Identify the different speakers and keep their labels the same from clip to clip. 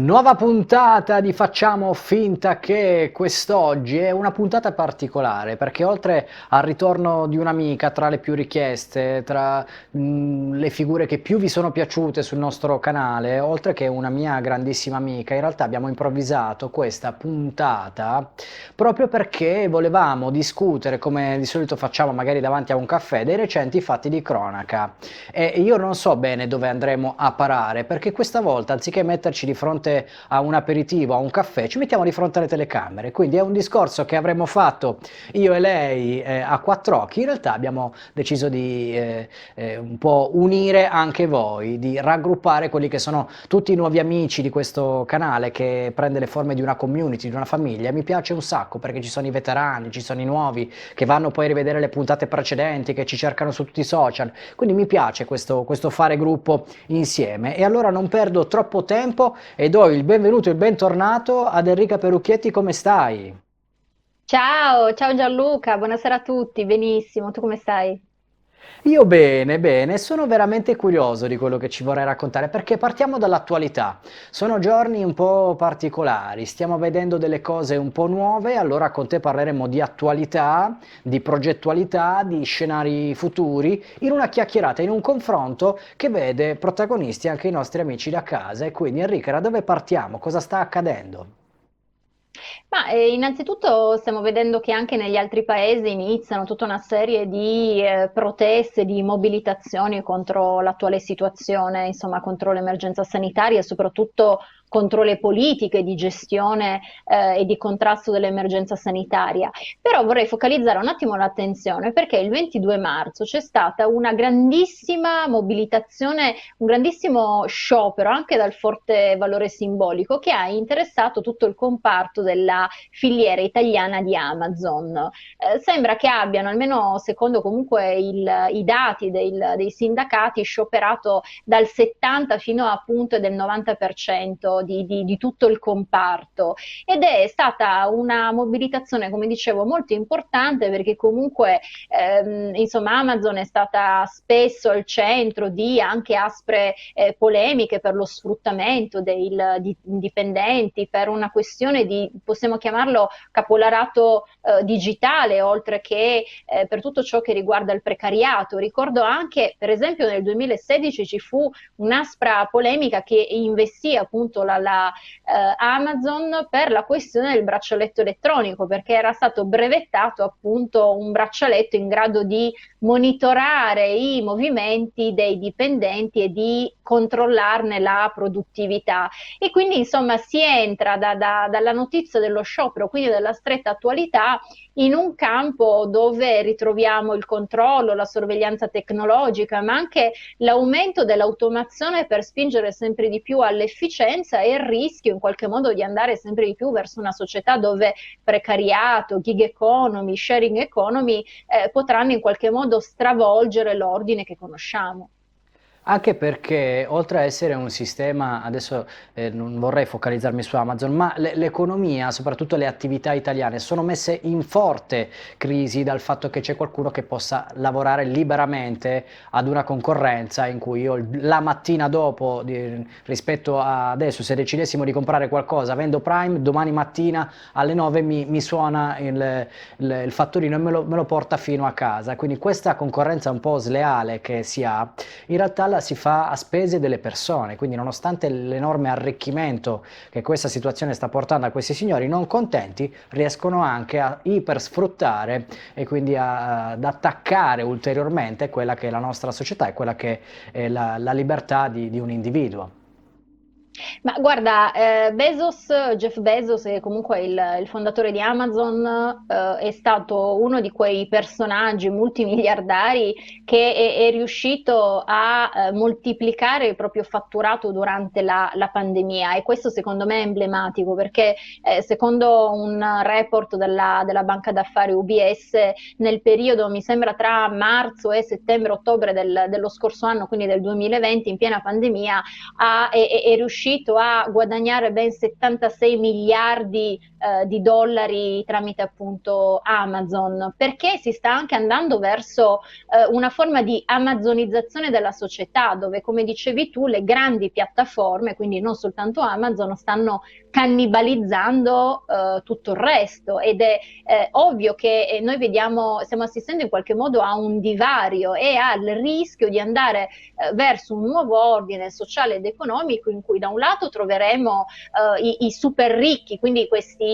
Speaker 1: Nuova puntata di Facciamo finta che quest'oggi è una puntata particolare perché oltre al ritorno di un'amica tra le più richieste, tra le figure che più vi sono piaciute sul nostro canale, oltre che una mia grandissima amica, in realtà abbiamo improvvisato questa puntata proprio perché volevamo discutere, come di solito facciamo magari davanti a un caffè, dei recenti fatti di cronaca. E io non so bene dove andremo a parare, perché questa volta, anziché metterci di fronte a un aperitivo, a un caffè, ci mettiamo di fronte alle telecamere. Quindi è un discorso che avremmo fatto io e lei a quattro occhi. In realtà abbiamo deciso di un po' unire anche voi, di raggruppare quelli che sono tutti i nuovi amici di questo canale che prende le forme di una community, di una famiglia. Mi piace un sacco perché ci sono i veterani, ci sono i nuovi che vanno poi a rivedere le puntate precedenti, che ci cercano su tutti i social. Quindi mi piace questo fare gruppo insieme. E allora non perdo troppo tempo e do il benvenuto e il bentornato ad Enrica Perucchietti, come stai?
Speaker 2: Ciao, ciao Gianluca, buonasera a tutti, benissimo, tu come stai?
Speaker 1: Io bene, bene, sono veramente curioso di quello che ci vorrai raccontare perché partiamo dall'attualità. Sono giorni un po' particolari, stiamo vedendo delle cose un po' nuove, allora con te parleremo di attualità, di progettualità, di scenari futuri, in una chiacchierata, in un confronto che vede protagonisti anche i nostri amici da casa. E quindi Enrica, da dove partiamo? Cosa sta accadendo?
Speaker 2: Innanzitutto stiamo vedendo che anche negli altri paesi iniziano tutta una serie di proteste, di mobilitazioni contro l'attuale situazione, insomma, contro l'emergenza sanitaria e soprattutto contro le politiche di gestione e di contrasto dell'emergenza sanitaria. Però vorrei focalizzare un attimo l'attenzione perché il 22 marzo c'è stata una grandissima mobilitazione, un grandissimo sciopero anche dal forte valore simbolico che ha interessato tutto il comparto della filiera italiana di Amazon. Sembra che abbiano, almeno secondo comunque i dati dei sindacati, scioperato dal 70 fino a appunto del 90% di tutto il comparto ed è stata una mobilitazione, come dicevo, molto importante perché comunque insomma Amazon è stata spesso al centro di anche aspre polemiche per lo sfruttamento di dipendenti, per una questione di, possiamo chiamarlo, capolarato digitale, oltre che per tutto ciò che riguarda il precariato. Ricordo anche, per esempio, nel 2016 ci fu un'aspra polemica che investì appunto la Amazon per la questione del braccialetto elettronico, perché era stato brevettato appunto un braccialetto in grado di monitorare i movimenti dei dipendenti e di controllarne la produttività. E quindi insomma si entra dalla notizia dello sciopero, quindi della stretta attualità, in un campo dove ritroviamo il controllo, la sorveglianza tecnologica, ma anche l'aumento dell'automazione per spingere sempre di più all'efficienza e il rischio in qualche modo di andare sempre di più verso una società dove precariato, gig economy, sharing economy potranno in qualche modo stravolgere l'ordine che conosciamo.
Speaker 1: Anche perché oltre a essere un sistema, adesso non vorrei focalizzarmi su Amazon, ma l'economia, soprattutto le attività italiane, sono messe in forte crisi dal fatto che c'è qualcuno che possa lavorare liberamente ad una concorrenza in cui io la mattina dopo, rispetto a adesso, se decidessimo di comprare qualcosa, vendo Prime, domani mattina alle 9 mi suona il fattorino e me lo porta fino a casa. Quindi questa concorrenza un po' sleale che si ha in realtà la si fa a spese delle persone, quindi nonostante l'enorme arricchimento che questa situazione sta portando a questi signori non contenti, riescono anche a ipersfruttare e quindi ad attaccare ulteriormente quella che è la nostra società e quella che è la libertà di un individuo.
Speaker 2: Ma guarda, Jeff Bezos, che comunque è il fondatore di Amazon, è stato uno di quei personaggi multimiliardari che è riuscito a moltiplicare il proprio fatturato durante la pandemia e questo secondo me è emblematico perché secondo un report della banca d'affari UBS nel periodo, mi sembra tra marzo e settembre-ottobre dello scorso anno, quindi del 2020, in piena pandemia, è riuscito riuscito a guadagnare ben 76 miliardi di dollari tramite appunto Amazon, perché si sta anche andando verso una forma di amazonizzazione della società, dove, come dicevi tu, le grandi piattaforme, quindi non soltanto Amazon, stanno cannibalizzando tutto il resto, ed è ovvio che noi vediamo, stiamo assistendo in qualche modo a un divario e al rischio di andare verso un nuovo ordine sociale ed economico, in cui da un lato troveremo i super ricchi, quindi questi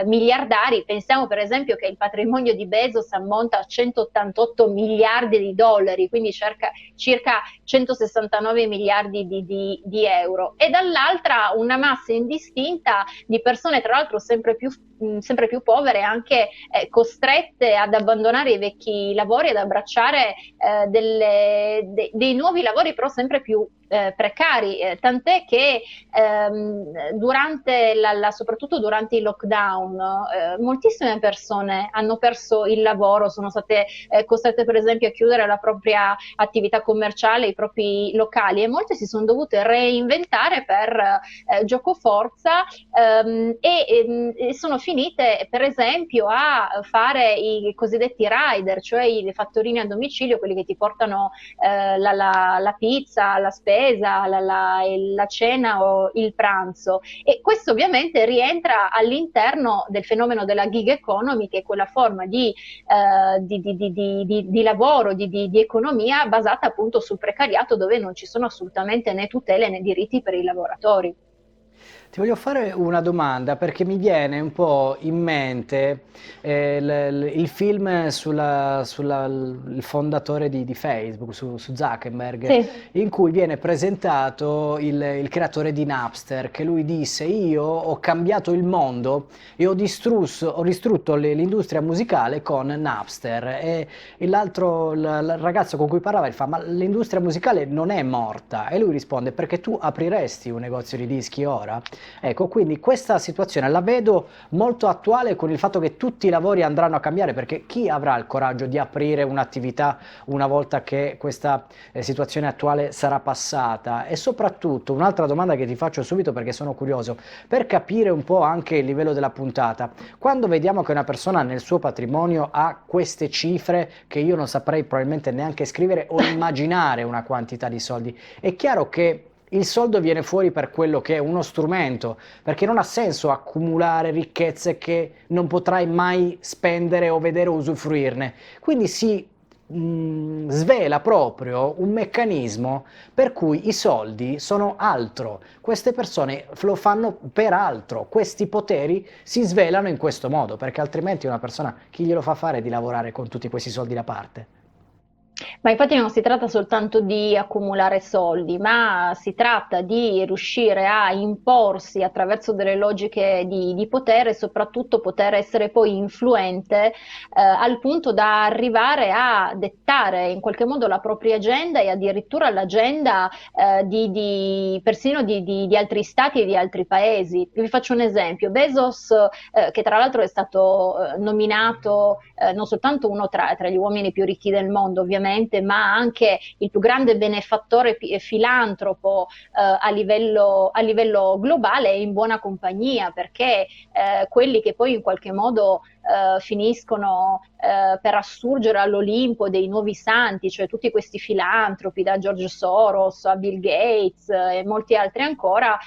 Speaker 2: miliardari. Pensiamo per esempio che il patrimonio di Bezos ammonta a 188 miliardi di dollari, quindi circa 169 miliardi di euro, e dall'altra una massa indistinta di persone, tra l'altro sempre più povere, anche costrette ad abbandonare i vecchi lavori, ad abbracciare dei nuovi lavori, però sempre più precari, tant'è che soprattutto durante il lockdown moltissime persone hanno perso il lavoro, sono state costrette per esempio a chiudere la propria attività commerciale, i propri locali, e molte si sono dovute reinventare per giocoforza, e sono finite per esempio a fare i cosiddetti rider, cioè i fattorini a domicilio, quelli che ti portano la pizza, la spesa, la cena o il pranzo. E questo ovviamente rientra all'interno del fenomeno della gig economy, che è quella forma di lavoro, di economia basata appunto sul precariato, dove non ci sono assolutamente né tutele né diritti per i lavoratori.
Speaker 1: Ti voglio fare una domanda perché mi viene un po' in mente il film il fondatore di Facebook, su Zuckerberg,
Speaker 2: Sì.
Speaker 1: in cui viene presentato il creatore di Napster, che lui disse: io ho cambiato il mondo e ho distrutto l'industria musicale con Napster. E l'altro, il ragazzo con cui parlava, gli fa: ma l'industria musicale non è morta? E lui risponde: perché tu apriresti un negozio di dischi ora? Ecco, quindi questa situazione la vedo molto attuale, con il fatto che tutti i lavori andranno a cambiare, perché chi avrà il coraggio di aprire un'attività una volta che questa situazione attuale sarà passata? E soprattutto, un'altra domanda che ti faccio subito perché sono curioso, per capire un po' anche il livello della puntata: quando vediamo che una persona nel suo patrimonio ha queste cifre che io non saprei probabilmente neanche scrivere o immaginare una quantità di soldi, è chiaro che il soldo viene fuori per quello che è uno strumento, perché non ha senso accumulare ricchezze che non potrai mai spendere o vedere o usufruirne. Quindi si svela proprio un meccanismo per cui i soldi sono altro, queste persone lo fanno per altro, questi poteri si svelano in questo modo, perché altrimenti una persona, chi glielo fa fare di lavorare con tutti questi soldi da parte?
Speaker 2: Ma infatti non si tratta soltanto di accumulare soldi, ma si tratta di riuscire a imporsi attraverso delle logiche di potere, e soprattutto poter essere poi influente, al punto da arrivare a dettare in qualche modo la propria agenda, e addirittura l'agenda persino di altri stati e di altri paesi. Vi faccio un esempio: Bezos, che tra l'altro è stato nominato non soltanto uno tra gli uomini più ricchi del mondo, ovviamente, ma anche il più grande benefattore e filantropo a livello globale, è in buona compagnia, perché quelli che poi in qualche modo finiscono per assurgere all'Olimpo dei nuovi santi, cioè tutti questi filantropi, da George Soros a Bill Gates e molti altri ancora,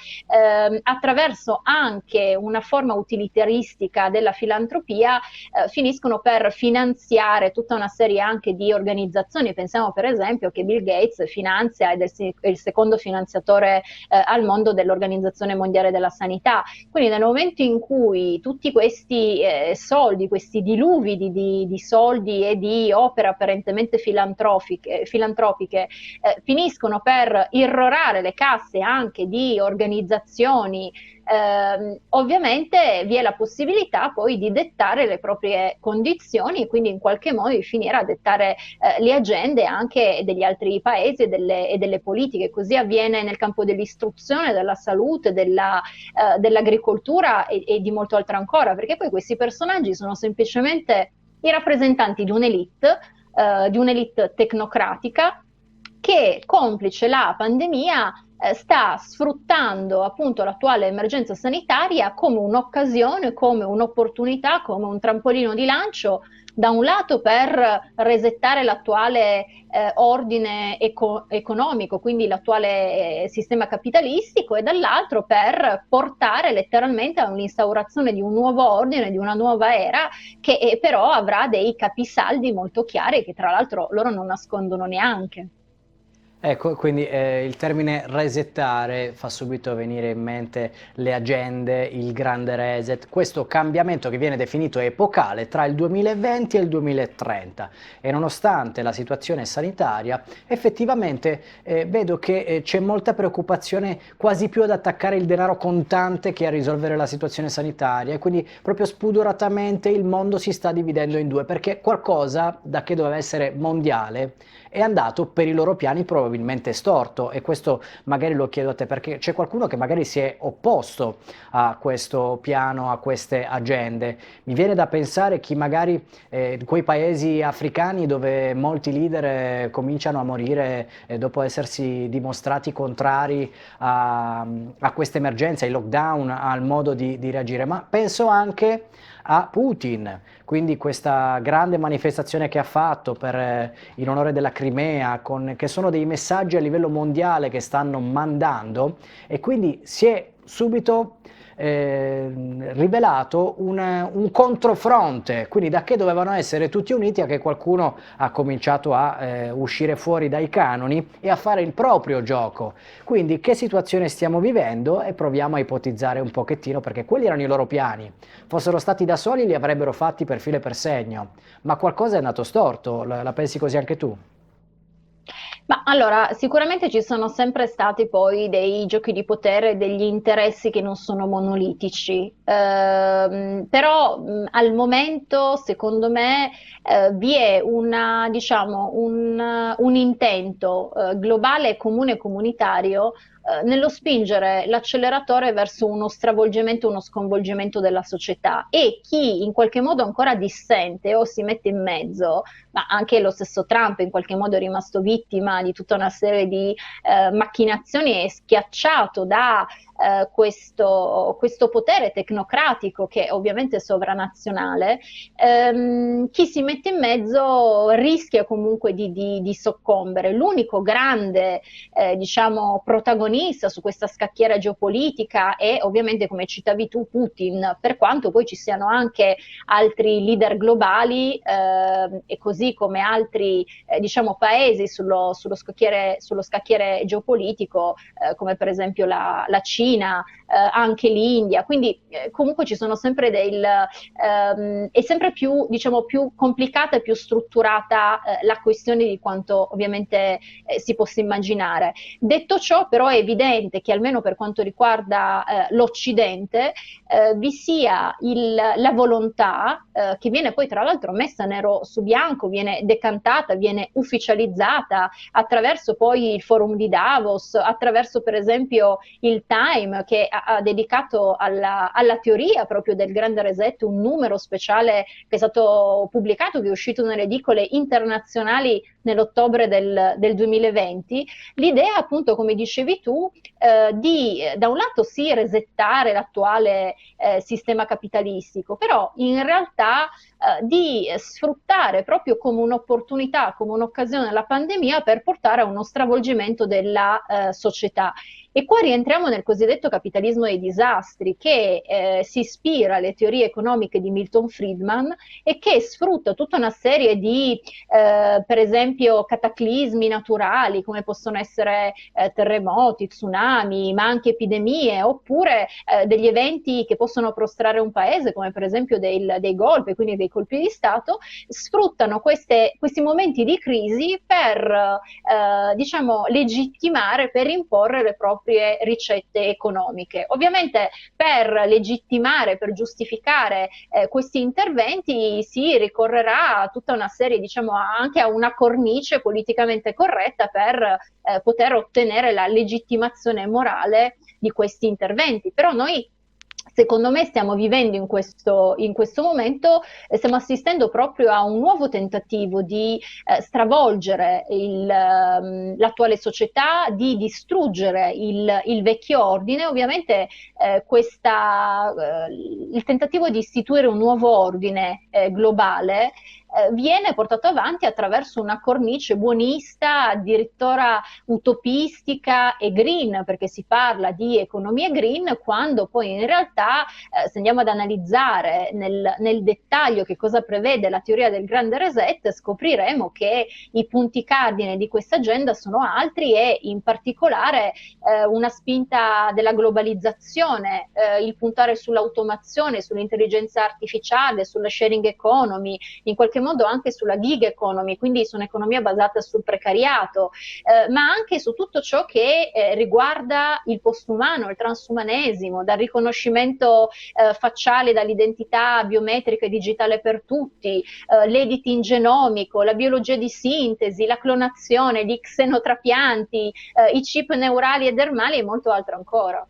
Speaker 2: attraverso anche una forma utilitaristica della filantropia, finiscono per finanziare tutta una serie anche di organizzazioni. Pensiamo per esempio che Bill Gates finanzia ed è il secondo finanziatore al mondo dell'Organizzazione Mondiale della Sanità. Quindi nel momento in cui tutti questi soldi, questi diluvi di soldi e di opere apparentemente filantropiche finiscono per irrorare le casse anche di organizzazioni, ovviamente vi è la possibilità poi di dettare le proprie condizioni, e quindi in qualche modo di finire a dettare le agende anche degli altri paesi e delle politiche. Così avviene nel campo dell'istruzione, della salute, dell'agricoltura e di molto altro ancora, perché poi questi personaggi sono semplicemente i rappresentanti di un'elite tecnocratica, che, complice la pandemia, sta sfruttando appunto l'attuale emergenza sanitaria come un'occasione, come un'opportunità, come un trampolino di lancio, da un lato per resettare l'attuale ordine economico, quindi l'attuale sistema capitalistico, e dall'altro per portare letteralmente a un'instaurazione di un nuovo ordine, di una nuova era, che però avrà dei capisaldi molto chiari che tra l'altro loro non nascondono neanche.
Speaker 1: Ecco, quindi il termine resettare fa subito venire in mente le agende, il grande reset, questo cambiamento che viene definito epocale tra il 2020 e il 2030, e nonostante la situazione sanitaria, effettivamente vedo che c'è molta preoccupazione quasi più ad attaccare il denaro contante che a risolvere la situazione sanitaria, e quindi proprio spudoratamente il mondo si sta dividendo in due, perché qualcosa da che doveva essere mondiale è andato per i loro piani probabilmente storto. E questo magari lo chiedo a te perché c'è qualcuno che magari si è opposto a questo piano, a queste agende. Mi viene da pensare chi magari quei paesi africani dove molti leader cominciano a morire dopo essersi dimostrati contrari a questa emergenza, ai lockdown, al modo di reagire, ma penso anche a Putin, quindi questa grande manifestazione che ha fatto in onore della Crimea, che sono dei messaggi a livello mondiale che stanno mandando, e quindi si è subito rivelato un controfronte, quindi da che dovevano essere tutti uniti a che qualcuno ha cominciato a uscire fuori dai canoni e a fare il proprio gioco. Quindi che situazione stiamo vivendo, e proviamo a ipotizzare un pochettino, perché quelli erano i loro piani. Fossero stati da soli li avrebbero fatti per filo e per segno, ma qualcosa è andato storto, la pensi così anche tu?
Speaker 2: Ma allora, sicuramente ci sono sempre stati poi dei giochi di potere, degli interessi che non sono monolitici. Però al momento, secondo me, vi è diciamo, un intento globale, comune e comunitario nello spingere l'acceleratore verso uno stravolgimento, uno sconvolgimento della società, e chi in qualche modo ancora dissente o si mette in mezzo, ma anche lo stesso Trump in qualche modo è rimasto vittima di tutta una serie di macchinazioni e schiacciato da questo potere tecnocratico che è ovviamente sovranazionale. Chi si mette in mezzo rischia comunque di soccombere. L'unico grande diciamo, protagonista su questa scacchiera geopolitica è ovviamente, come citavi tu, Putin, per quanto poi ci siano anche altri leader globali e così come altri diciamo, paesi sullo scacchiere geopolitico, come per esempio la Cina, anche l'India. Quindi comunque ci sono sempre è sempre più, diciamo, più complicata e più strutturata la questione di quanto ovviamente si possa immaginare. Detto ciò, però, è evidente che almeno per quanto riguarda l'Occidente vi sia la volontà, che viene poi tra l'altro messa nero su bianco, viene decantata, viene ufficializzata attraverso poi il forum di Davos, attraverso per esempio il Time, che ha dedicato alla teoria proprio del grande reset un numero speciale che è stato pubblicato, che è uscito nelle edicole internazionali nell'ottobre del 2020. L'idea, appunto, come dicevi tu, di da un lato sì resettare l'attuale sistema capitalistico, però in realtà di sfruttare proprio come un'opportunità, come un'occasione la pandemia per portare a uno stravolgimento della società. E qua rientriamo nel cosiddetto capitalismo dei disastri, che si ispira alle teorie economiche di Milton Friedman e che sfrutta tutta una serie di, per esempio, cataclismi naturali, come possono essere terremoti, tsunami, ma anche epidemie, oppure degli eventi che possono prostrare un paese, come per esempio dei golpe, quindi dei colpi di Stato. Sfruttano questi momenti di crisi per diciamo, legittimare, per imporre le proprie ricette economiche. Ovviamente per legittimare, per giustificare questi interventi si ricorrerà a tutta una serie, diciamo, anche a una cornice politicamente corretta per poter ottenere la legittimazione morale di questi interventi. Però noi secondo me stiamo vivendo in questo momento, stiamo assistendo proprio a un nuovo tentativo di stravolgere l'attuale società, di distruggere il vecchio ordine. Ovviamente il tentativo di istituire un nuovo ordine globale viene portato avanti attraverso una cornice buonista, addirittura utopistica e green, perché si parla di economia green, quando poi in realtà se andiamo ad analizzare nel dettaglio che cosa prevede la teoria del grande reset, scopriremo che i punti cardine di questa agenda sono altri, e in particolare una spinta della globalizzazione, il puntare sull'automazione, sull'intelligenza artificiale, sulla sharing economy, in qualche modo anche sulla gig economy, quindi su un'economia basata sul precariato, ma anche su tutto ciò che riguarda il postumano, il transumanesimo, dal riconoscimento facciale, dall'identità biometrica e digitale per tutti, l'editing genomico, la biologia di sintesi, la clonazione, gli xenotrapianti, i chip neurali e dermali e molto altro ancora.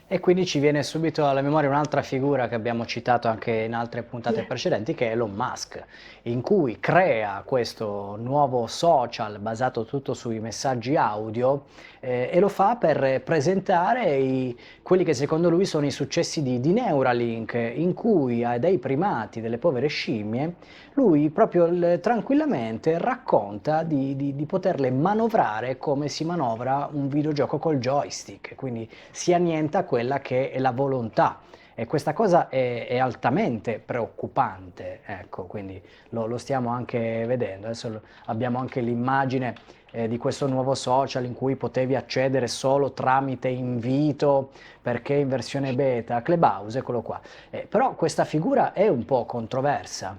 Speaker 1: E quindi ci viene subito alla memoria un'altra figura che abbiamo citato anche in altre puntate
Speaker 2: Sì.
Speaker 1: precedenti, che è Elon Musk, in cui crea questo nuovo social basato tutto sui messaggi audio, e lo fa per presentare quelli che secondo lui sono i successi di Neuralink, in cui dai primati, delle povere scimmie, lui proprio tranquillamente racconta di poterle manovrare come si manovra un videogioco col joystick, quindi si annienta quella che è la volontà. E questa cosa è altamente preoccupante, ecco, quindi lo stiamo anche vedendo. Adesso abbiamo anche l'immagine di questo nuovo social in cui potevi accedere solo tramite invito, perché in versione beta, Clubhouse, eccolo qua. Però questa figura è un po' controversa.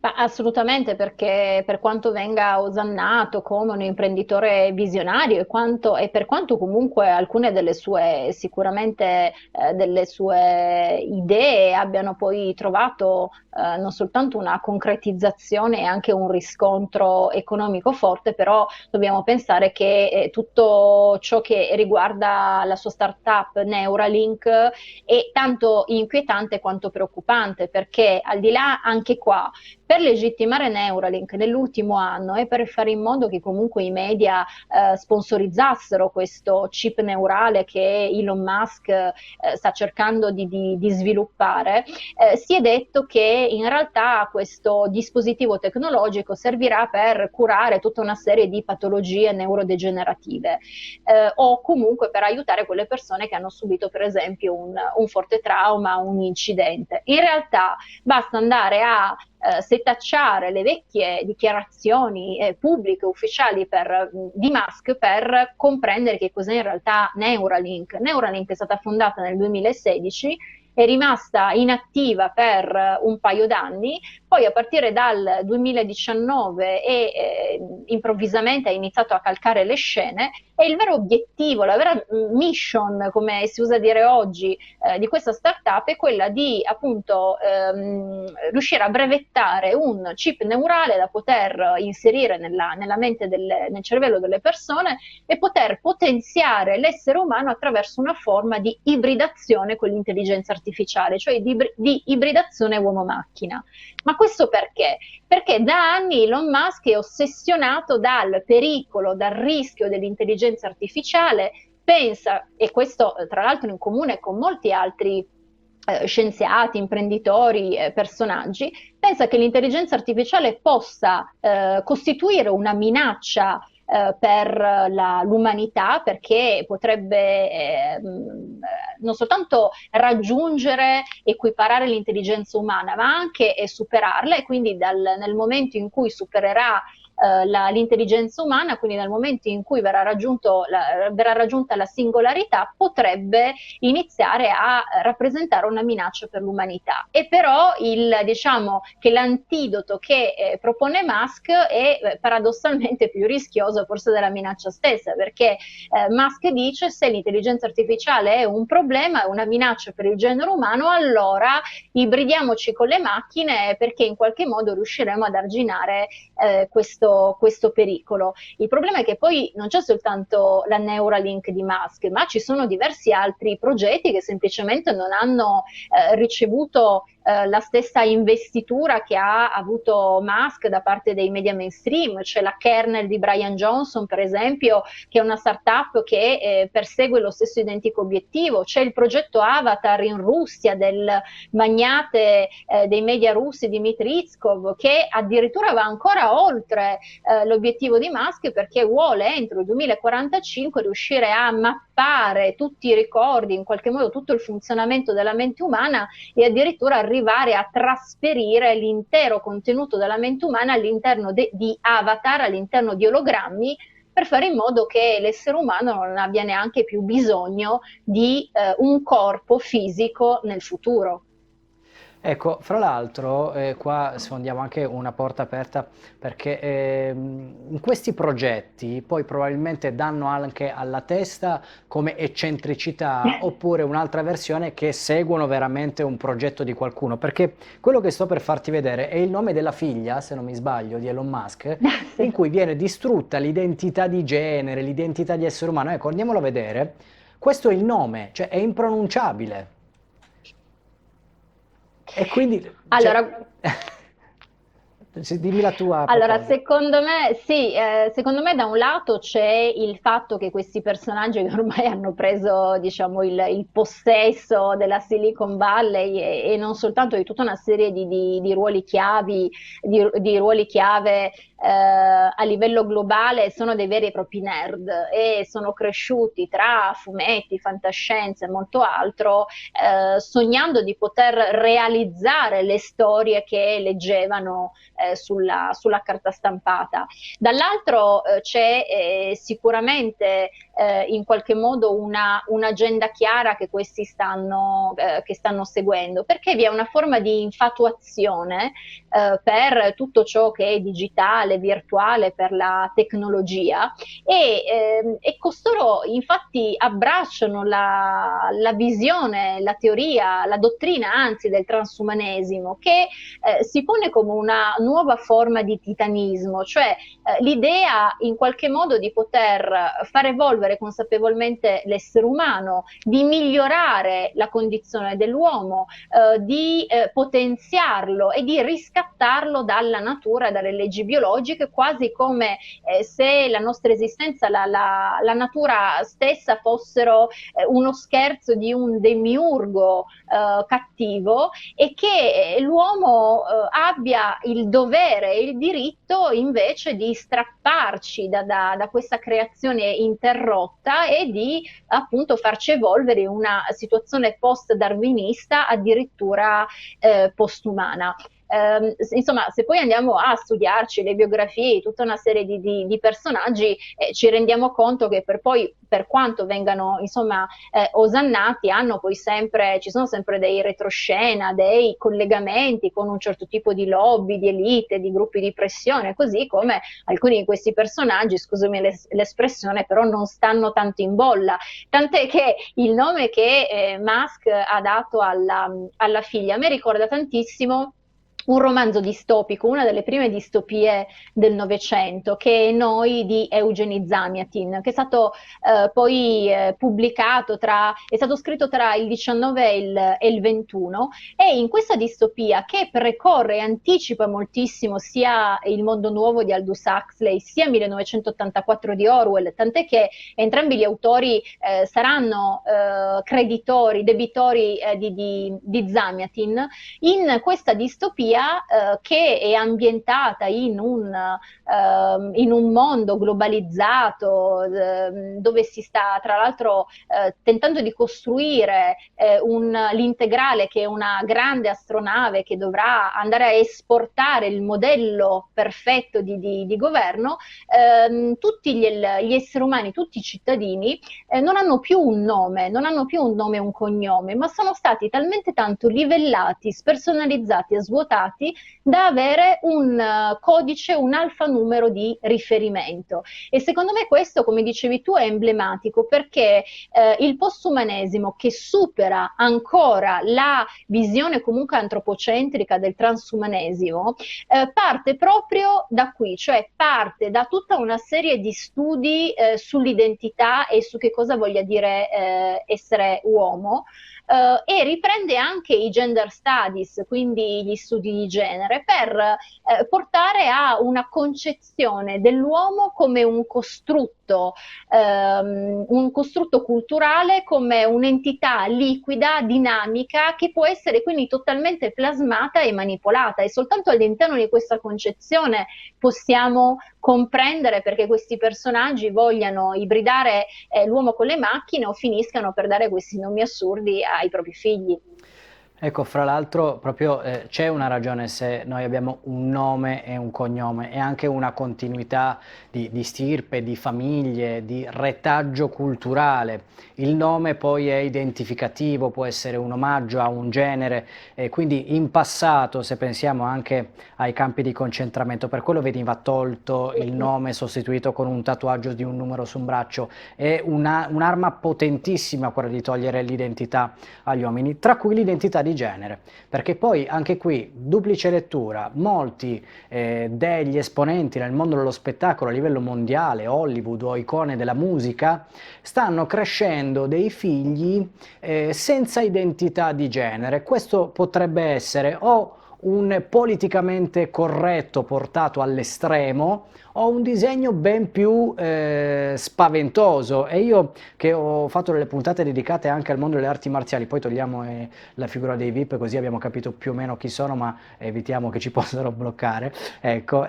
Speaker 2: Ma assolutamente, perché per quanto venga osannato come un imprenditore visionario e per quanto comunque alcune delle sue, sicuramente delle sue idee abbiano poi trovato non soltanto una concretizzazione e anche un riscontro economico forte, però dobbiamo pensare che tutto ciò che riguarda la sua startup Neuralink è tanto inquietante quanto preoccupante, perché al di là anche qua per legittimare Neuralink nell'ultimo anno e per fare in modo che comunque i media sponsorizzassero questo chip neurale che Elon Musk sta cercando di sviluppare, si è detto che in realtà questo dispositivo tecnologico servirà per curare tutta una serie di patologie neurodegenerative, o comunque per aiutare quelle persone che hanno subito per esempio un forte trauma, un incidente. In realtà basta andare a setacciare le vecchie dichiarazioni pubbliche, ufficiali di Musk, per comprendere che cos'è in realtà Neuralink. Neuralink è stata fondata nel 2016, è rimasta inattiva per un paio d'anni, poi a partire dal 2019 improvvisamente ha iniziato a calcare le scene, e il vero obiettivo, la vera mission, come si usa dire oggi, di questa startup è quella di appunto riuscire a brevettare un chip neurale da poter inserire nella mente nel cervello delle persone e poter potenziare l'essere umano attraverso una forma di ibridazione con l'intelligenza artificiale, cioè di ibridazione uomo-macchina. Ma questo perché? Perché da anni Elon Musk è ossessionato dal pericolo, dal rischio dell'intelligenza artificiale, pensa, e questo tra l'altro in comune con molti altri scienziati, imprenditori, personaggi, pensa che l'intelligenza artificiale possa costituire una minaccia per l'umanità, perché potrebbe non soltanto raggiungere, equiparare l'intelligenza umana, ma anche superarla, e quindi nel momento in cui supererà l'intelligenza umana, quindi nel momento in cui verrà raggiunta la singolarità, potrebbe iniziare a rappresentare una minaccia per l'umanità. E però diciamo che l'antidoto che propone Musk è paradossalmente più rischioso forse della minaccia stessa, perché Musk dice: se l'intelligenza artificiale è un problema, è una minaccia per il genere umano, allora ibridiamoci con le macchine, perché in qualche modo riusciremo ad arginare questo questo pericolo. Il problema è che poi non c'è soltanto la Neuralink di Musk, ma ci sono diversi altri progetti che semplicemente non hanno ricevuto la stessa investitura che ha avuto Musk da parte dei media mainstream. C'è la Kernel di Brian Johnson, per esempio, che è una startup che persegue lo stesso identico obiettivo. C'è il progetto Avatar in Russia del magnate dei media russi Dmitry Iskov, che addirittura va ancora oltre l'obiettivo di Musk, perché vuole entro il 2045 riuscire a mappare tutti i ricordi, in qualche modo tutto il funzionamento della mente umana, e addirittura arrivare a trasferire l'intero contenuto della mente umana all'interno di avatar, all'interno di ologrammi, per fare in modo che l'essere umano non abbia neanche più bisogno di un corpo fisico nel futuro.
Speaker 1: Ecco, fra l'altro, qua sfondiamo anche una porta aperta perché in questi progetti poi probabilmente danno anche alla testa come eccentricità oppure un'altra versione che seguono veramente un progetto di qualcuno. Perché quello che sto per farti vedere è il nome della figlia, se non mi sbaglio, di Elon Musk, in
Speaker 2: Sì.
Speaker 1: cui viene distrutta l'identità di genere, l'identità di essere umano. Ecco, andiamolo a vedere. Questo è il nome, cioè è impronunciabile. E quindi, cioè,
Speaker 2: Allora,
Speaker 1: sì, dimmi la tua a
Speaker 2: Allora,
Speaker 1: proposito.
Speaker 2: secondo me, sì, secondo me da un lato c'è il fatto che questi personaggi che ormai hanno preso, diciamo, il possesso della Silicon Valley e non soltanto di tutta una serie di ruoli chiavi, di ruoli chiave a livello globale, sono dei veri e propri nerd e sono cresciuti tra fumetti, fantascienza e molto altro, sognando di poter realizzare le storie che leggevano sulla carta stampata. Dall'altro c'è sicuramente in qualche modo un'agenda chiara che stanno seguendo, perché vi è una forma di infatuazione per tutto ciò che è digitale, virtuale, per la tecnologia, e costoro infatti abbracciano la visione, la teoria, la dottrina anzi del transumanesimo, che si pone come una nuova forma di titanismo, cioè l'idea in qualche modo di poter far evolvere consapevolmente l'essere umano, di migliorare la condizione dell'uomo, di potenziarlo e di riscattarlo dalla natura e dalle leggi biologiche, quasi come se la nostra esistenza, la natura stessa fossero uno scherzo di un demiurgo cattivo, e che l'uomo abbia il dovere e il diritto invece di strapparci da questa creazione interrotta e di appunto farci evolvere in una situazione post-darwinista, addirittura postumana. Insomma, se poi andiamo a studiarci le biografie di tutta una serie di personaggi, ci rendiamo conto che per quanto vengano insomma osannati, hanno poi sempre, ci sono sempre dei retroscena, dei collegamenti con un certo tipo di lobby, di elite, di gruppi di pressione, così come alcuni di questi personaggi, scusami l'espressione, però non stanno tanto in bolla. Tant'è che il nome che Musk ha dato alla figlia a me ricorda tantissimo un romanzo distopico, una delle prime distopie del Novecento, che è Noi di Eugeni Zamiatin, che è stato poi pubblicato è stato scritto tra il 19 e il 21, e in questa distopia, che precorre e anticipa moltissimo sia Il mondo nuovo di Aldous Huxley, sia 1984 di Orwell, tant'è che entrambi gli autori saranno debitori di Zamiatin. In questa distopia che è ambientata in un mondo globalizzato, dove si sta tra l'altro tentando di costruire l'integrale, che è una grande astronave che dovrà andare a esportare il modello perfetto di governo. Tutti gli esseri umani, tutti i cittadini non hanno più un nome, non hanno più un nome e un cognome, ma sono stati talmente tanto livellati, spersonalizzati e svuotati stati da avere un codice, un alfanumero di riferimento. E secondo me questo, come dicevi tu, è emblematico perché il postumanesimo, che supera ancora la visione comunque antropocentrica del transumanesimo, parte proprio da qui, cioè parte da tutta una serie di studi sull'identità e su che cosa voglia dire essere uomo, e riprende anche i gender studies, quindi gli studi di genere, per portare a una concezione dell'uomo come un costrutto culturale, come un'entità liquida, dinamica, che può essere quindi totalmente plasmata e manipolata, e soltanto all'interno di questa concezione possiamo comprendere perché questi personaggi vogliano ibridare l'uomo con le macchine o finiscano per dare questi nomi assurdi ai propri figli.
Speaker 1: Ecco, fra l'altro proprio c'è una ragione se noi abbiamo un nome e un cognome e anche una continuità di stirpe, di famiglie, di retaggio culturale. Il nome poi è identificativo, può essere un omaggio a un genere, quindi in passato, se pensiamo anche ai campi di concentramento, per quello veniva tolto il nome, sostituito con un tatuaggio di un numero su un braccio. È un'arma potentissima quella di togliere l'identità agli uomini, tra cui l'identità di genere, perché poi anche qui duplice lettura. Molti degli esponenti nel mondo dello spettacolo a livello mondiale, Hollywood o icone della musica, stanno crescendo dei figli senza identità di genere. Questo potrebbe essere o un politicamente corretto portato all'estremo o un disegno ben più spaventoso. E io, che ho fatto delle puntate dedicate anche al mondo delle arti marziali, poi togliamo la figura dei VIP, così abbiamo capito più o meno chi sono, ma evitiamo che ci possano bloccare, ecco,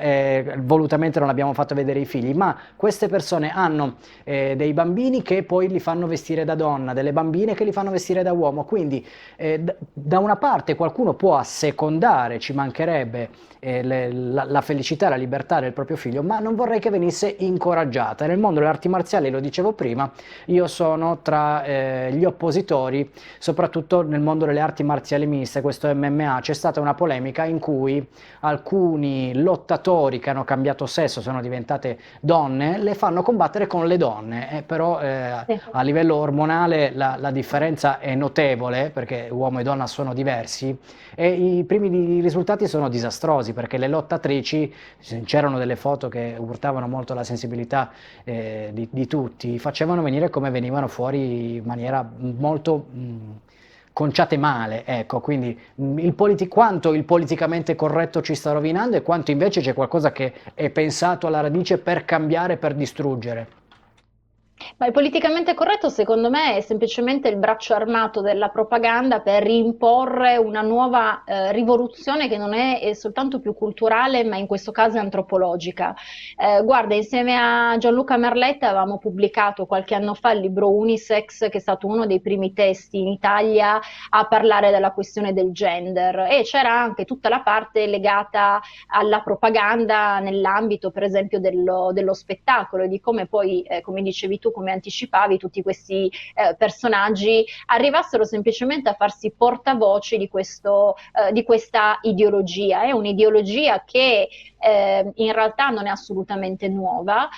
Speaker 1: volutamente non abbiamo fatto vedere i figli, ma queste persone hanno dei bambini che poi li fanno vestire da donna, delle bambine che li fanno vestire da uomo, quindi da una parte qualcuno può assecondare, ci mancherebbe, la felicità e la libertà del proprio figlio, ma non vorrei che venisse incoraggiata. Nel mondo delle arti marziali, lo dicevo prima, io sono tra gli oppositori, soprattutto nel mondo delle arti marziali miste, questo MMA. C'è stata una polemica in cui alcuni lottatori che hanno cambiato sesso, sono diventate donne, le fanno combattere con le donne, però a livello ormonale la differenza è notevole, perché uomo e donna sono diversi, e i primi risultati sono disastrosi, perché le lottatrici, c'erano delle foto che urtavano molto la sensibilità di tutti, facevano venire come venivano fuori in maniera molto conciate male, ecco. Quindi quanto il politicamente corretto ci sta rovinando e quanto invece c'è qualcosa che è pensato alla radice per cambiare, per distruggere.
Speaker 2: Ma il politicamente corretto, secondo me, è semplicemente il braccio armato della propaganda per imporre una nuova rivoluzione che non è soltanto più culturale, ma in questo caso è antropologica. Guarda, insieme a Gianluca Merletta avevamo pubblicato qualche anno fa il libro Unisex, che è stato uno dei primi testi in Italia a parlare della questione del gender, e c'era anche tutta la parte legata alla propaganda nell'ambito, per esempio, dello spettacolo, e di come poi, come dicevi tu, come anticipavi, tutti questi personaggi arrivassero semplicemente a farsi portavoce di questa ideologia. È un'ideologia che in realtà non è assolutamente nuova,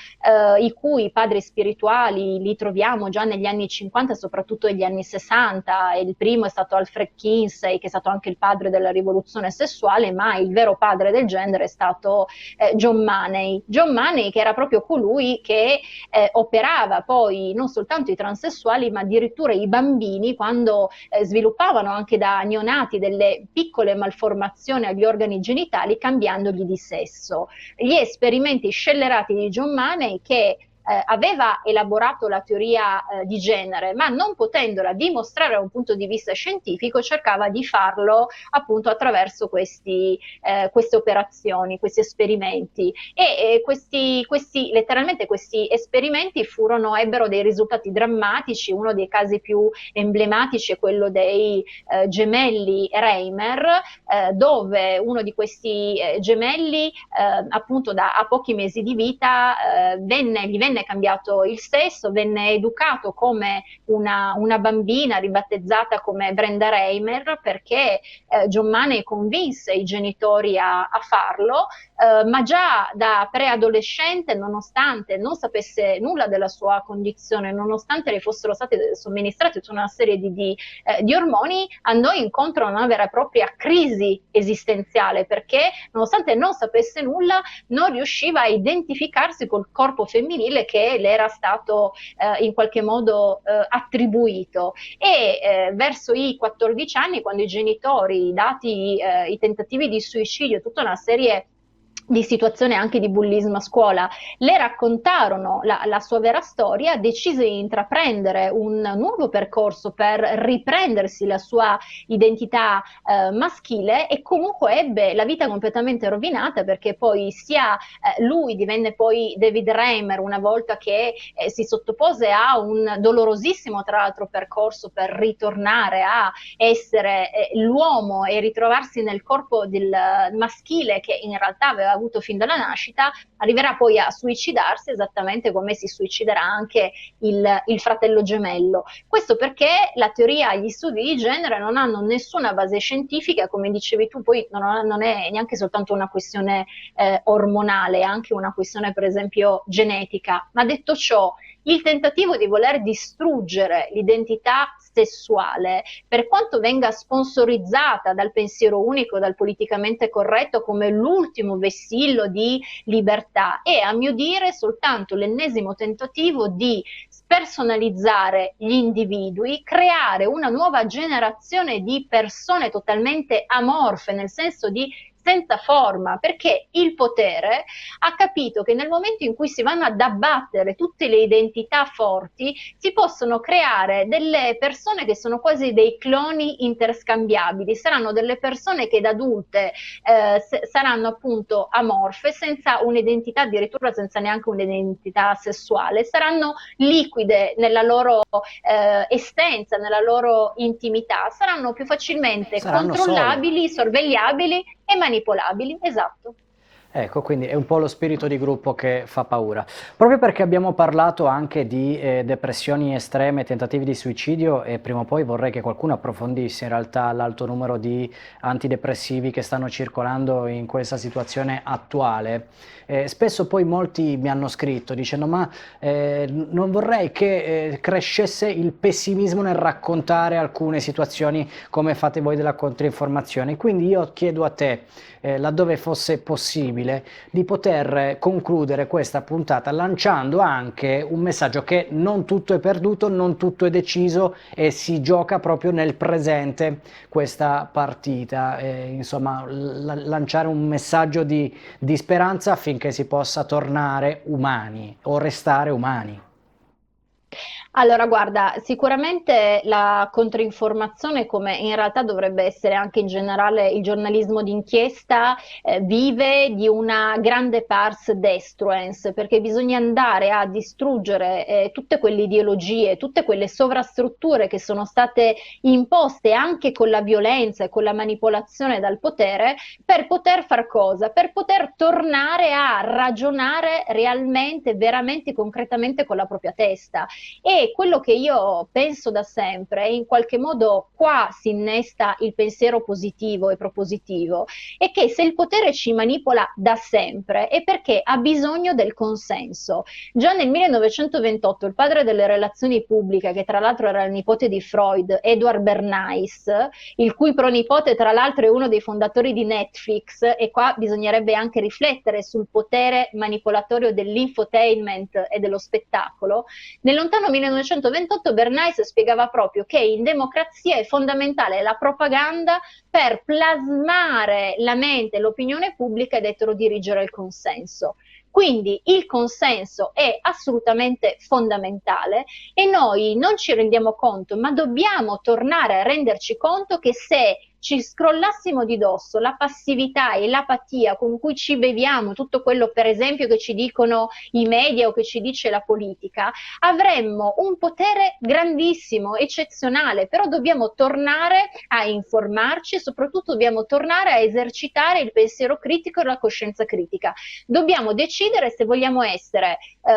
Speaker 2: i cui padri spirituali li troviamo già negli anni 50, soprattutto negli anni 60. Il primo è stato Alfred Kinsey, che è stato anche il padre della rivoluzione sessuale, ma il vero padre del genere è stato John Money. John Money, che era proprio colui che operava poi non soltanto i transessuali, ma addirittura i bambini, quando sviluppavano anche da neonati delle piccole malformazioni agli organi genitali, cambiandogli di sesso. Gli esperimenti scellerati di John Money, che aveva elaborato la teoria di genere, ma non potendola dimostrare da un punto di vista scientifico, cercava di farlo appunto attraverso queste operazioni, questi esperimenti. E letteralmente questi esperimenti ebbero dei risultati drammatici. Uno dei casi più emblematici è quello dei gemelli Reimer, dove uno di questi gemelli, appunto a pochi mesi di vita, gli venne venne cambiato il sesso, venne educato come una bambina ribattezzata come Brenda Reimer, perché John Money convinse i genitori a farlo, ma già da preadolescente, nonostante non sapesse nulla della sua condizione, nonostante le fossero state somministrate tutta una serie di ormoni, andò incontro a una vera e propria crisi esistenziale, perché nonostante non sapesse nulla, non riusciva a identificarsi col corpo femminile che le era stato in qualche modo attribuito. E verso i 14 anni, quando i genitori, dati i tentativi di suicidio, tutta una serie di situazioni anche di bullismo a scuola, le raccontarono la sua vera storia, decise di intraprendere un nuovo percorso per riprendersi la sua identità maschile, e comunque ebbe la vita completamente rovinata, perché poi sia lui divenne poi David Reimer una volta che si sottopose a un dolorosissimo, tra l'altro, percorso per ritornare a essere l'uomo e ritrovarsi nel corpo del maschile che in realtà aveva avuto fin dalla nascita, arriverà poi a suicidarsi, esattamente come si suiciderà anche il fratello gemello. Questo perché la teoria e gli studi di genere non hanno nessuna base scientifica, come dicevi tu, poi non è neanche soltanto una questione ormonale, è anche una questione per esempio genetica. Ma detto ciò, il tentativo di voler distruggere l'identità sessuale, per quanto venga sponsorizzata dal pensiero unico, dal politicamente corretto come l'ultimo vessillo di libertà, è a mio dire soltanto l'ennesimo tentativo di spersonalizzare gli individui, creare una nuova generazione di persone totalmente amorfe, nel senso di senza forma, perché il potere ha capito che nel momento in cui si vanno ad abbattere tutte le identità forti, si possono creare delle persone che sono quasi dei cloni interscambiabili, saranno delle persone che da adulte saranno appunto amorfe, senza un'identità, addirittura senza neanche un'identità sessuale, saranno liquide nella loro essenza, nella loro intimità, saranno più facilmente
Speaker 1: Saranno sole.
Speaker 2: controllabili, sorvegliabili e manipolabili, esatto.
Speaker 1: Ecco, quindi è un po' lo spirito di gruppo che fa paura. Proprio perché abbiamo parlato anche di depressioni estreme, tentativi di suicidio, e prima o poi vorrei che qualcuno approfondisse in realtà l'alto numero di antidepressivi che stanno circolando in questa situazione attuale. Spesso poi molti mi hanno scritto dicendo: ma non vorrei che crescesse il pessimismo nel raccontare alcune situazioni come fate voi della controinformazione. Quindi io chiedo a te, laddove fosse possibile, di poter concludere questa puntata lanciando anche un messaggio che non tutto è perduto, non tutto è deciso e si gioca proprio nel presente questa partita. Insomma, lanciare un messaggio di speranza affinché si possa tornare umani o restare umani.
Speaker 2: Allora, guarda, sicuramente la controinformazione, come in realtà dovrebbe essere anche in generale il giornalismo d'inchiesta, vive di una grande pars destruens, perché bisogna andare a distruggere tutte quelle ideologie, tutte quelle sovrastrutture che sono state imposte anche con la violenza e con la manipolazione dal potere, per poter far cosa? Per poter tornare a ragionare realmente, veramente, concretamente con la propria testa. E quello che io penso da sempre, e in qualche modo qua si innesta il pensiero positivo e propositivo, è che se il potere ci manipola da sempre è perché ha bisogno del consenso. Già nel 1928 il padre delle relazioni pubbliche, che tra l'altro era il nipote di Freud, Edward Bernays, il cui pronipote tra l'altro è uno dei fondatori di Netflix, e qua bisognerebbe anche riflettere sul potere manipolatorio dell'infotainment e dello spettacolo, nel lontano 1928 Bernays spiegava proprio che in democrazia è fondamentale la propaganda per plasmare la mente e l'opinione pubblica ed eterodirigere il consenso. Quindi il consenso è assolutamente fondamentale e noi non ci rendiamo conto, ma dobbiamo tornare a renderci conto che se ci scrollassimo di dosso la passività e l'apatia con cui ci beviamo tutto quello, per esempio, che ci dicono i media o che ci dice la politica, avremmo un potere grandissimo, eccezionale, però dobbiamo tornare a informarci e soprattutto dobbiamo tornare a esercitare il pensiero critico e la coscienza critica. Dobbiamo decidere se vogliamo essere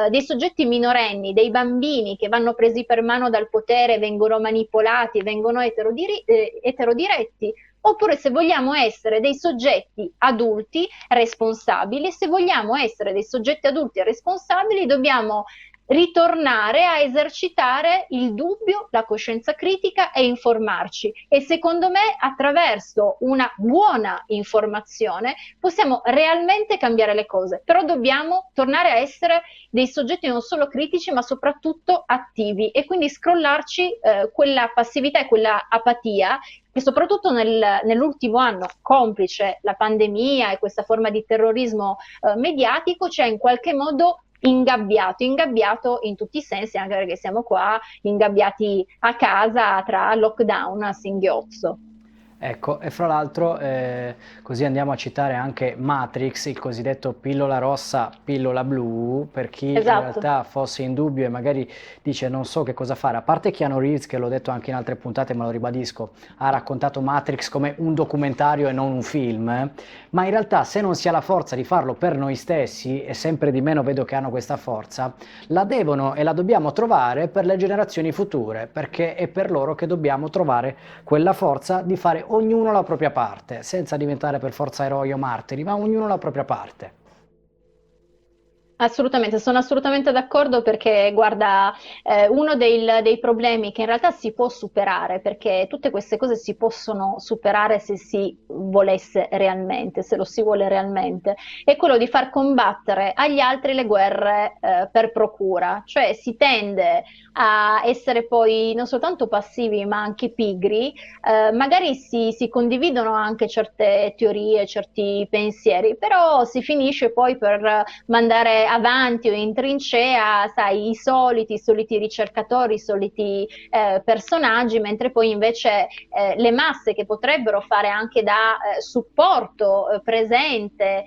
Speaker 2: dei soggetti minorenni, dei bambini che vanno presi per mano dal potere, vengono manipolati, vengono eterodiretti, oppure se vogliamo essere dei soggetti adulti responsabili. Se vogliamo essere dei soggetti adulti e responsabili, dobbiamo ritornare a esercitare il dubbio, la coscienza critica e informarci. E secondo me, attraverso una buona informazione, possiamo realmente cambiare le cose. Però dobbiamo tornare a essere dei soggetti non solo critici, ma soprattutto attivi, e quindi scrollarci quella passività e quella apatia che soprattutto nell'ultimo anno, complice la pandemia e questa forma di terrorismo mediatico, ci ha in qualche modo ingabbiato in tutti i sensi, anche perché siamo qua ingabbiati a casa tra lockdown a singhiozzo.
Speaker 1: Ecco, e fra l'altro così andiamo a citare anche Matrix, il cosiddetto pillola rossa, pillola blu, per chi in
Speaker 2: Esatto.
Speaker 1: realtà fosse in dubbio e magari dice non so che cosa fare, a parte Keanu Reeves, che l'ho detto anche in altre puntate ma lo ribadisco, ha raccontato Matrix come un documentario e non un film, ma in realtà se non si ha la forza di farlo per noi stessi, e sempre di meno vedo che hanno questa forza, la devono e la dobbiamo trovare per le generazioni future, perché è per loro che dobbiamo trovare quella forza di fare ognuno la propria parte, senza diventare per forza eroi o martiri, ma ognuno la propria parte.
Speaker 2: Assolutamente, sono assolutamente d'accordo perché, guarda, uno dei problemi che in realtà si può superare, perché tutte queste cose si possono superare se si volesse realmente, se lo si vuole realmente, è quello di far combattere agli altri le guerre, per procura, cioè si tende a essere poi non soltanto passivi ma anche pigri, magari si condividono anche certe teorie, certi pensieri, però si finisce poi per mandare avanti o in trincea, sai, i soliti ricercatori, i soliti personaggi, mentre poi invece le masse che potrebbero fare anche da supporto presente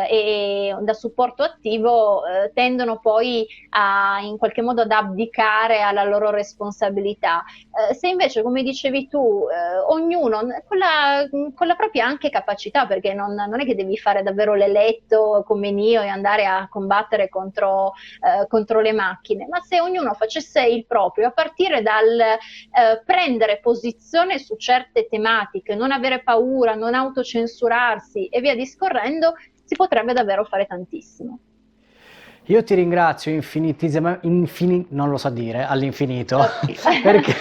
Speaker 2: e da supporto attivo tendono poi in qualche modo ad abdicare alla loro responsabilità. Se invece, come dicevi tu, ognuno con la propria anche capacità, perché non è che devi fare davvero l'eletto come Neo e andare a combattere contro le macchine, ma se ognuno facesse il proprio, a partire dal prendere posizione su certe tematiche, non avere paura, non autocensurarsi e via discorrendo, si potrebbe davvero fare tantissimo.
Speaker 1: Io ti ringrazio non lo so dire, all'infinito, perché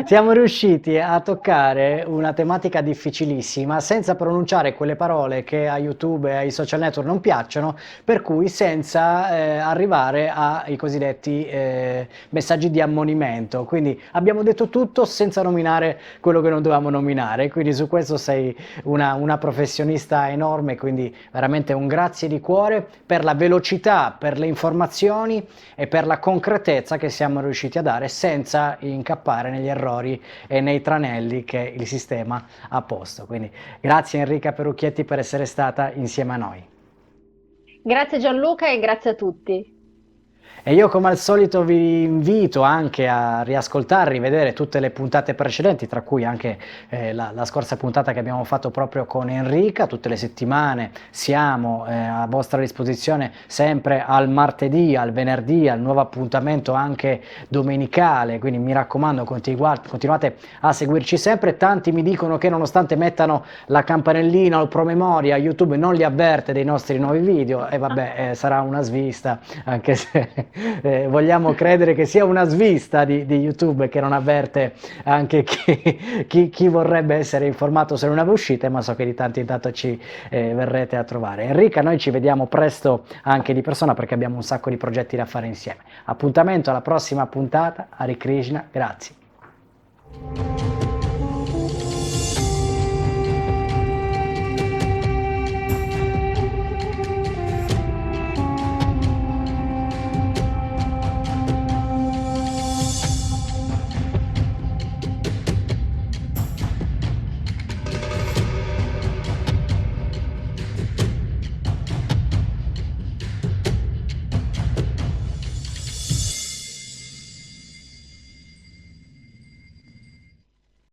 Speaker 1: siamo riusciti a toccare una tematica difficilissima senza pronunciare quelle parole che a YouTube e ai social network non piacciono, per cui senza arrivare ai cosiddetti messaggi di ammonimento. Quindi abbiamo detto tutto senza nominare quello che non dovevamo nominare, quindi su questo sei una professionista enorme, quindi veramente un grazie di cuore per la velocità, per le informazioni e per la concretezza che siamo riusciti a dare senza incappare negli errori e nei tranelli che il sistema ha posto. Quindi grazie Enrica Perucchietti per essere stata insieme a noi.
Speaker 2: Grazie Gianluca e grazie a tutti.
Speaker 1: E io come al solito vi invito anche a riascoltare, rivedere tutte le puntate precedenti, tra cui anche la scorsa puntata che abbiamo fatto proprio con Enrica. Tutte le settimane siamo a vostra disposizione sempre al martedì, al venerdì, al nuovo appuntamento anche domenicale, quindi mi raccomando continuate a seguirci sempre. Tanti mi dicono che nonostante mettano la campanellina o il promemoria, YouTube non li avverte dei nostri nuovi video, e vabbè, sarà una svista, anche se vogliamo credere che sia una svista di YouTube che non avverte anche chi vorrebbe essere informato se non nuove uscite, ma so che di tanto in tanto ci verrete a trovare. Enrica, noi ci vediamo presto anche di persona perché abbiamo un sacco di progetti da fare insieme. Appuntamento alla prossima puntata. Hare Krishna, grazie.